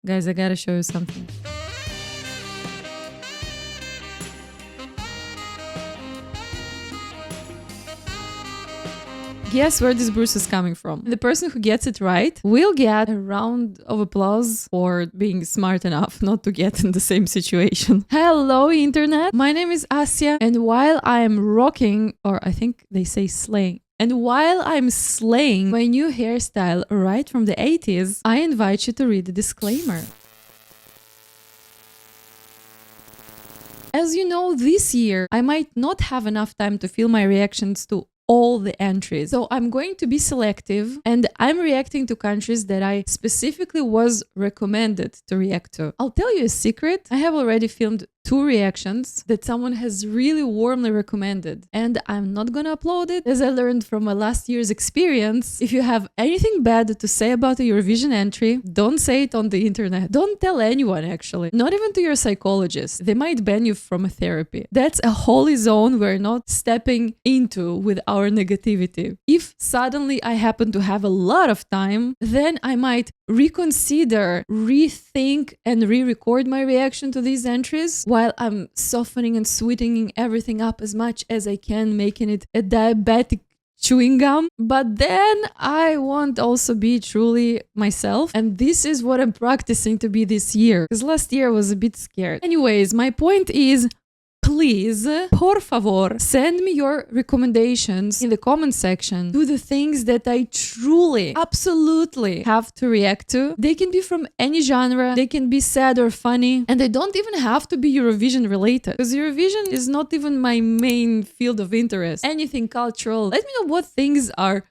Guys, I gotta show you something. Guess where this Bruce is coming from. The person who gets it right will get a round of applause for being smart enough not to get in the same situation. Hello, internet. My name is Asya, and while I am rocking, or I think they say slaying, and while I'm slaying my new hairstyle right from the 80s, I invite you to read the disclaimer. As you know, this year, I might not have enough time to film my reactions to all the entries. So I'm going to be selective, and I'm reacting to countries that I specifically was recommended to react to. I'll tell you a secret. I have already filmed 2 reactions that someone has really warmly recommended, and I'm not gonna upload it. As I learned from my last year's experience, if you have anything bad to say about a Eurovision entry, don't say it on the internet. Don't tell anyone, actually. Not even to your psychologist. They might ban you from a therapy. That's a holy zone we're not stepping into with our negativity. If suddenly I happen to have a lot of time, then I might reconsider, rethink, and re-record my reaction to these entries while I'm softening and sweetening everything up as much as I can, making it a diabetic chewing gum. But then I won't also be truly myself, and this is what I'm practicing to be this year, because last year I was a bit scared. Anyways, my point is, please, por favor, send me your recommendations in the comment section to the things that I truly, absolutely have to react to. They can be from any genre, they can be sad or funny, and they don't even have to be Eurovision related, because Eurovision is not even my main field of interest. Anything cultural. Let me know what things are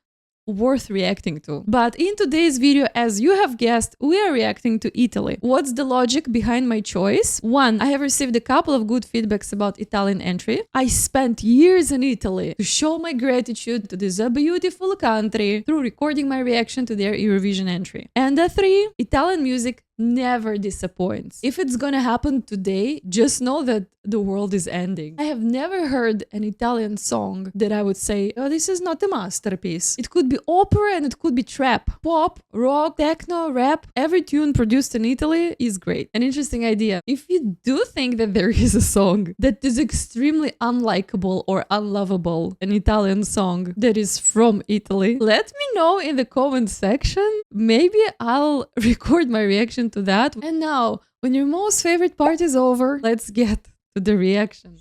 worth reacting to. But in today's video, as you have guessed, we are reacting to Italy. What's the logic behind my choice? 1, I have received a couple of good feedbacks about Italian entry. I spent years in Italy to show my gratitude to this beautiful country through recording my reaction to their Eurovision entry. And 3, Italian music never disappoints. If it's gonna happen today, just know that the world is ending. I have never heard an Italian song that I would say, oh, this is not a masterpiece. It could be opera and it could be trap. Pop, rock, techno, rap, every tune produced in Italy is great. An interesting idea. If you do think that there is a song that is extremely unlikable or unlovable, an Italian song that is from Italy, let me know in the comment section. Maybe I'll record my reaction to that. And now, when your most favorite part is over, let's get to the reaction.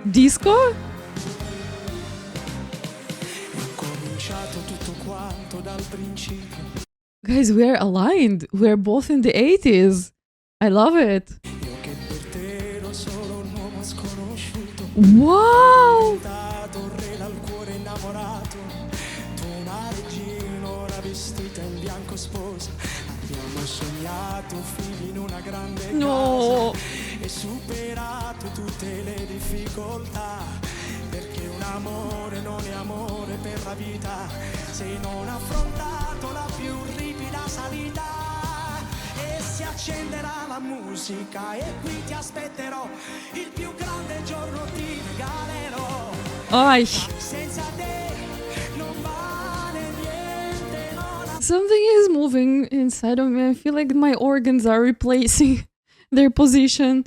Disco? Guys, we're aligned. We're both in the 80s. I love it. Wow! No! E superato tutte le difficoltà, perché un amore non è amore per la vita se non affrontato la più ripida salita. E si accenderà la musica e qui ti aspetterò, il più grande giorno ti regalerò. Ay. Senza te non vale niente, non. Something is moving inside of me. I feel like my organs are replacing their position.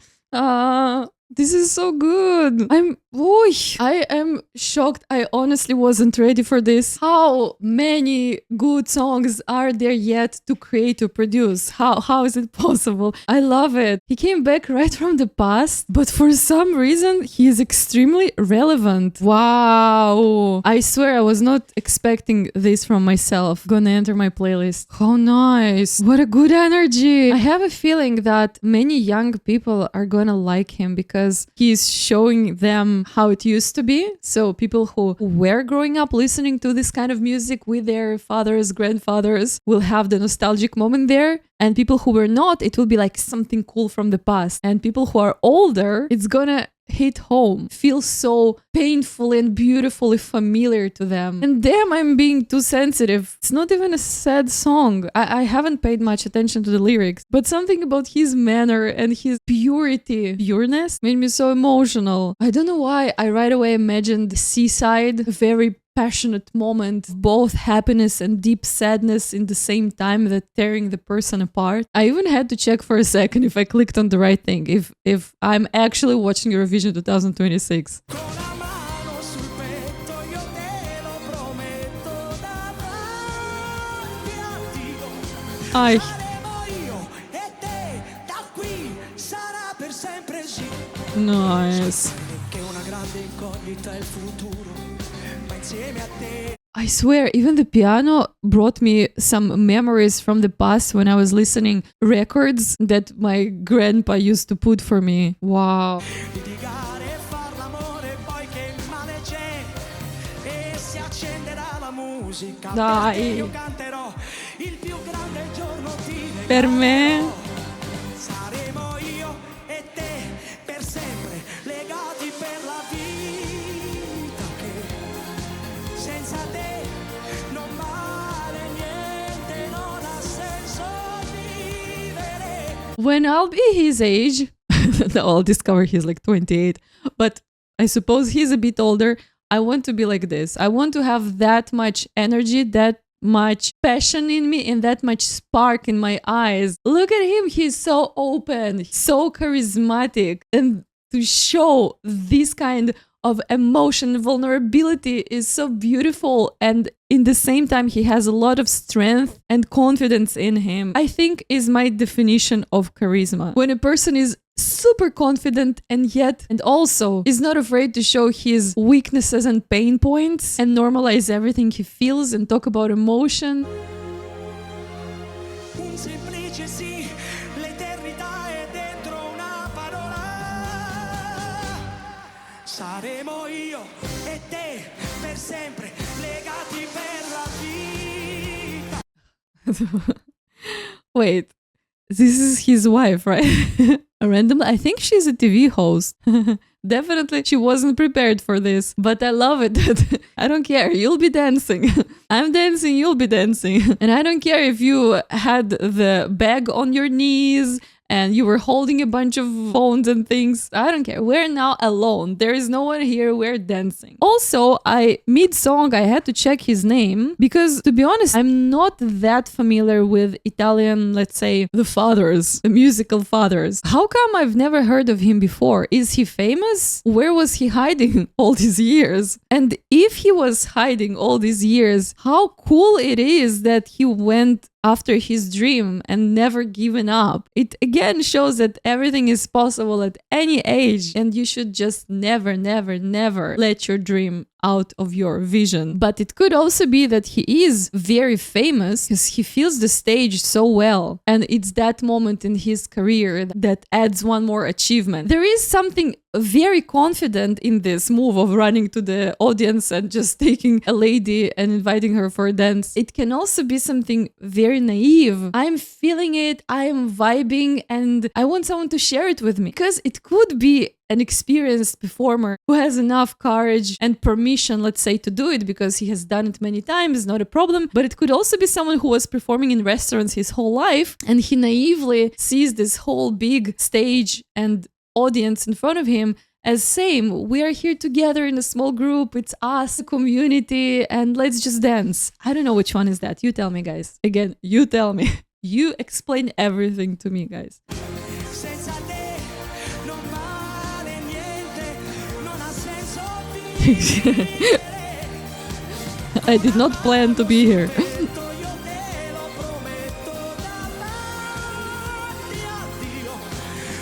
This is so good. I am shocked. I honestly wasn't ready for this. How many good songs are there yet to create, to produce? How is it possible? I love it. He came back right from the past, but for some reason, he is extremely relevant. Wow. I swear I was not expecting this from myself. Gonna enter my playlist. How nice. What a good energy. I have a feeling that many young people are gonna like him because he's showing them how it used to be. So people who were growing up listening to this kind of music with their fathers, grandfathers will have the nostalgic moment there. And people who were not, it will be like something cool from the past. And people who are older, it's gonna hit home, feel so painfully and beautifully familiar to them. And damn, I'm being too sensitive. It's not even a sad song. I haven't paid much attention to the lyrics, but something about his manner and his pureness made me so emotional. I don't know why I right away imagined the seaside, very passionate moment, both happiness and deep sadness in the same time, that tearing the person apart. I even had to check for a second if I clicked on the right thing, if I'm actually watching Eurovision 2026. Con la mano sul petto io te lo prometto davanti a Dio. Ay, Saremo io e te, da qui sarà per sempre sì. nice. Che una grande incognita è il futuro, ma insieme a te. I swear, even the piano brought me some memories from the past when I was listening records that my grandpa used to put for me. Wow. Litigare e far l'amore, poi che male c'è, e si accenderà la musica. Dai. Perché io canterò il più grande giorno ti Per me. saremo io e te per sempre legati per la vita, che senza te non vale niente, non ha senso vivere. When I'll be his age, I'll discover he's like 28, but I suppose he's a bit older. I want to be like this. I want to have that much energy, that much passion in me, and that much spark in my eyes. Look at him. He's so open, so charismatic. And to show this kind of emotion, vulnerability is so beautiful. And in the same time, he has a lot of strength and confidence in him. I think is my definition of charisma. When a person is super confident and also is not afraid to show his weaknesses and pain points and normalize everything he feels and talk about emotion. Un semplice sì, l'eternità è dentro una parola. Saremo io e te per sempre legati per la vita. Wait, this is his wife, right? Random. I think she's a TV host. Definitely, she wasn't prepared for this, but I love it. I don't care. You'll be dancing. I'm dancing. You'll be dancing. And I don't care if you had the bag on your knees and you were holding a bunch of phones and things. I don't care. We're now alone. There is no one here. We're dancing. Also, mid-song, I had to check his name because, to be honest, I'm not that familiar with Italian, let's say, the fathers, the musical fathers. How come I've never heard of him before? Is he famous? Where was he hiding all these years? And if he was hiding all these years, how cool it is that he went after his dream and never given up. It again shows that everything is possible at any age, and you should just never let your dream out of your vision. But it could also be that he is very famous because he feels the stage so well, and it's that moment in his career that adds one more achievement. There is something very confident in this move of running to the audience and just taking a lady and inviting her for a dance. It can also be something very naive. I'm feeling it, I'm vibing, and I want someone to share it with me, because it could be an experienced performer who has enough courage and permission, let's say, to do it because he has done it many times, not a problem. But it could also be someone who was performing in restaurants his whole life, and he naively sees this whole big stage and audience in front of him as same. We are here together in a small group. It's us, a community, and let's just dance. I don't know which one is that. You tell me, guys. Again, you tell me. You explain everything to me, guys. Senza te non vale niente, non ha senso vivere. I did not plan to be here. Io te lo prometto davanti a Dio.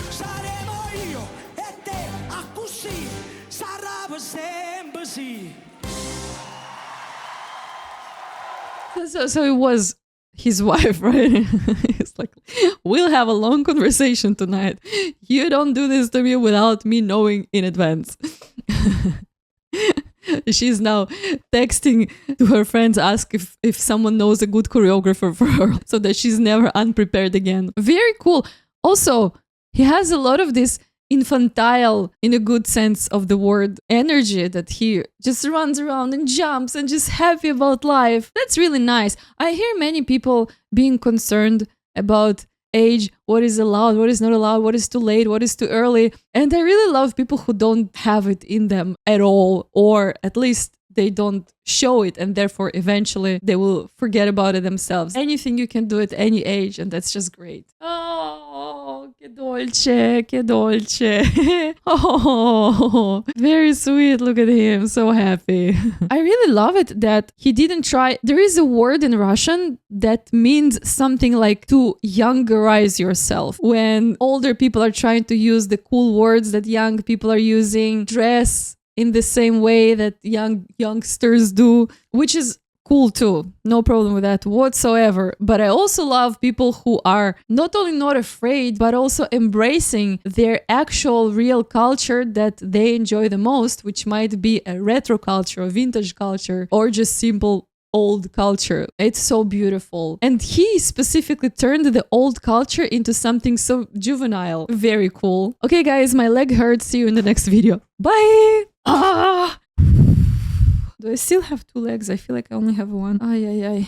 Saremo io e te, a così sarà per sempre sì. So it was his wife, right? It's like, we'll have a long conversation tonight. You don't do this to me without me knowing in advance. She's now texting to her friends, ask if someone knows a good choreographer for her so that she's never unprepared again. Very cool. Also, he has a lot of this infantile, in a good sense of the word, energy that he just runs around and jumps and just happy about life. That's really nice. I hear many people being concerned about age, what is allowed, what is not allowed, what is too late, what is too early. And I really love people who don't have it in them at all, or at least they don't show it, and therefore eventually they will forget about it themselves. Anything you can do at any age, and that's just great. Oh, che dolce, che dolce. Oh, very sweet. Look at him, so happy. I really love it that he didn't try. There is a word in Russian that means something like to youngerize yourself. When older people are trying to use the cool words that young people are using, dress in the same way that youngsters do, which is cool too. No problem with that whatsoever. But I also love people who are not only not afraid, but also embracing their actual real culture that they enjoy the most, which might be a retro culture, a vintage culture, or just simple old culture. It's so beautiful. And he specifically turned the old culture into something so juvenile. Very cool. Okay, guys, my leg hurts. See you in the next video. Bye! Ah! Do I still have 2 legs? I feel like I only have one. Ay, ay, ay.